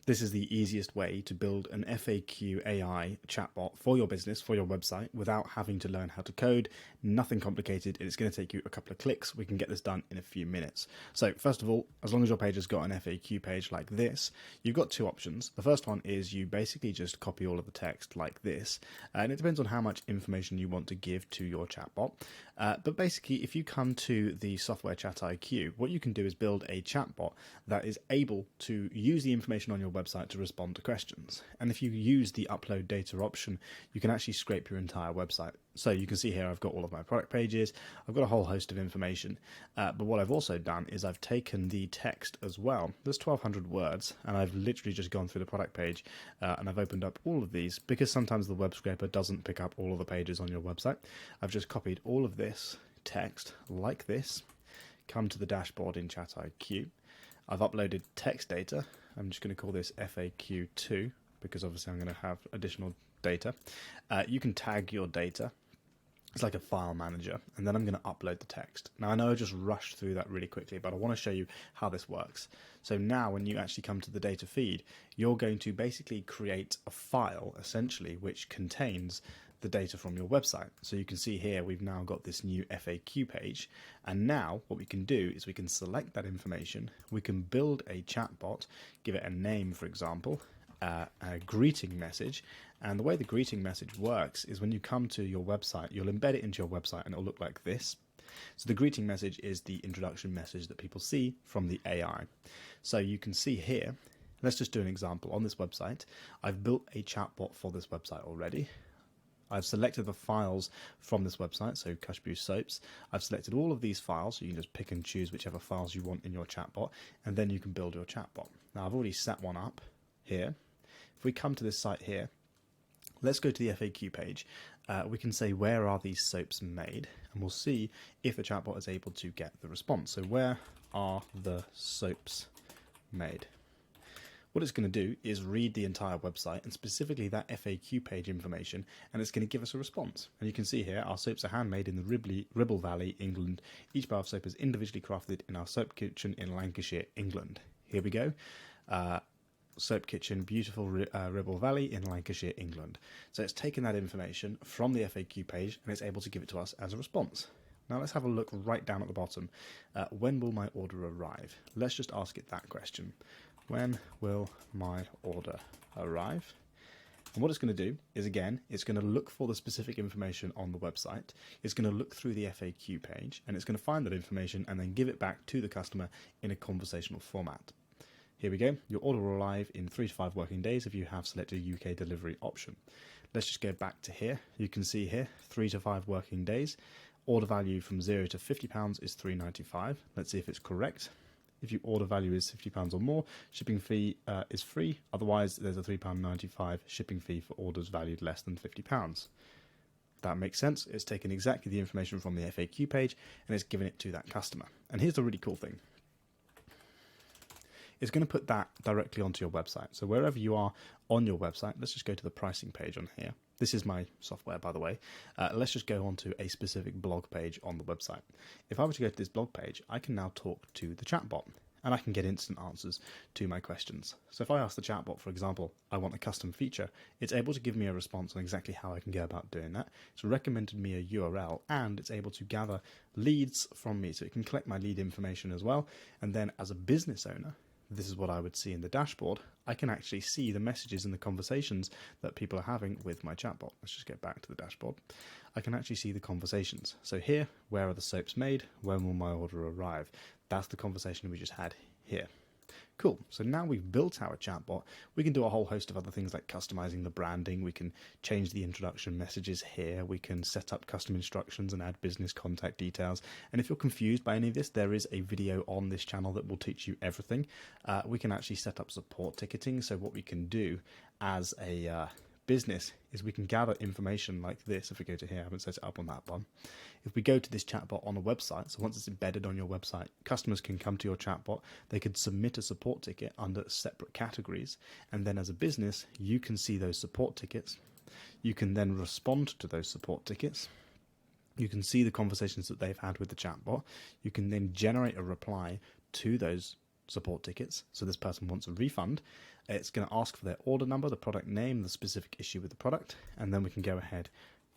This is the easiest way to build an FAQ AI chatbot for your business, for your website, without having to learn how to code. Nothing complicated. It's going to take you a couple of clicks. We can get this done in a few minutes. So first of all, as long as your page has got an FAQ page like this, you've got two options. The first one is you basically just copy all of the text like this, and it depends on how much information you want to give to your chatbot. But basically, if you come to the software Chat IQ, what you can do is build a chatbot that is able to use the information on your website to respond to questions. And if you use the upload data option, you can actually scrape your entire website. So you can see here I've got all of my product pages, I've got a whole host of information, but what I've also done is I've taken the text as well. There's 1,200 words, and I've literally just gone through the product page and I've opened up all of these because sometimes the web scraper doesn't pick up all of the pages on your website. I've just copied all of this text like this, come to the dashboard in Chat IQ. I've uploaded text data. I'm just going to call this FAQ2 because obviously I'm going to have additional data. You can tag your data. It's like a file manager, and then I'm going to upload the text. Now I know I just rushed through that really quickly, but I want to show you how this works. So now when you actually come to the data feed, you're going to basically create a file essentially which contains the data from your website. So you can see here we've now got this new FAQ page, and now what we can do is we can select that information, we can build a chatbot, give it a name for example, a greeting message, and the way the greeting message works is when you come to your website, you'll embed it into your website and it'll look like this. So the greeting message is the introduction message that people see from the AI. So you can see here, let's just do an example. On this website, I've built a chatbot for this website already. I've selected the files from this website, so Cushbu Soaps. I've selected all of these files, so you can just pick and choose whichever files you want in your chatbot, and then you can build your chatbot. Now I've already set one up here. If we come to this site here, let's go to the FAQ page. We can say, where are these soaps made? And we'll see if the chatbot is able to get the response. So where are the soaps made? What it's going to do is read the entire website and specifically that FAQ page information, and it's going to give us a response. And you can see here, our soaps are handmade in the Ribble Valley, England. Each bar of soap is individually crafted in our soap kitchen in Lancashire, England. Here we go. Soap kitchen, beautiful Ribble Valley in Lancashire, England. So it's taken that information from the FAQ page and it's able to give it to us as a response. Now let's have a look right down at the bottom. When will my order arrive? Let's just ask it that question. When will my order arrive? And what it's going to do is, again, it's going to look for the specific information on the website. It's going to look through the FAQ page and it's going to find that information and then give it back to the customer in a conversational format. Here we go. Your order will arrive in 3 to 5 working days if you have selected a UK delivery option. Let's just go back to here. You can see here 3 to 5 working days. Order value from £0 to £50 is £3.95. Let's see if it's correct. If your order value is £50 or more, shipping fee is free. Otherwise, there's a £3.95 shipping fee for orders valued less than £50. That makes sense. It's taken exactly the information from the FAQ page and it's given it to that customer. And here's the really cool thing. It's going to put that directly onto your website. So wherever you are on your website, let's just go to the pricing page on here. This is my software, by the way. Let's just go onto a specific blog page on the website. If I were to go to this blog page, I can now talk to the chatbot and I can get instant answers to my questions. So if I ask the chatbot, for example, I want a custom feature, it's able to give me a response on exactly how I can go about doing that. It's recommended me a URL and it's able to gather leads from me. So it can collect my lead information as well. And then as a business owner, this is what I would see in the dashboard. I can actually see the messages and the conversations that people are having with my chatbot. Let's just get back to the dashboard. I can actually see the conversations. So here, where are the soaps made? When will my order arrive? That's the conversation we just had here. Cool. So now we've built our chatbot, we can do a whole host of other things like customizing the branding. We can change the introduction messages here. We can set up custom instructions and add business contact details. And if you're confused by any of this, there is a video on this channel that will teach you everything. We can actually set up support ticketing. So what we can do as a business is we can gather information like this. If we go to here, I haven't set it up on that one. If we go to this chatbot on a website, so once it's embedded on your website, customers can come to your chatbot, they could submit a support ticket under separate categories, and then as a business, you can see those support tickets. You can then respond to those support tickets. You can see the conversations that they've had with the chatbot. You can then generate a reply to those support tickets. So this person wants a refund. It's going to ask for their order number, the product name, the specific issue with the product, and then we can go ahead,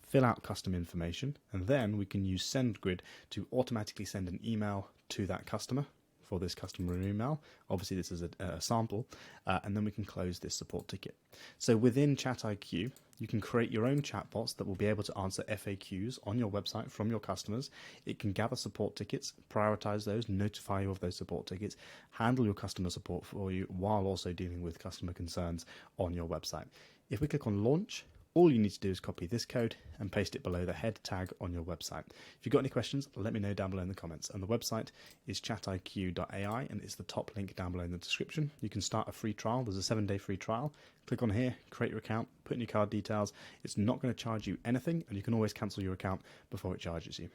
fill out custom information, and then we can use SendGrid to automatically send an email to that customer for this customer email. Obviously this is a sample, and then we can close this support ticket. So within ChatIQ, you can create your own chatbots that will be able to answer FAQs on your website from your customers. It can gather support tickets, prioritize those, notify you of those support tickets, handle your customer support for you while also dealing with customer concerns on your website. If we click on launch, all you need to do is copy this code and paste it below the head tag on your website. If you've got any questions, let me know down below in the comments. And the website is chatiq.ai, and it's the top link down below in the description. You can start a free trial. There's a 7-day free trial. Click on here, create your account, put in your card details. It's not going to charge you anything, and you can always cancel your account before it charges you.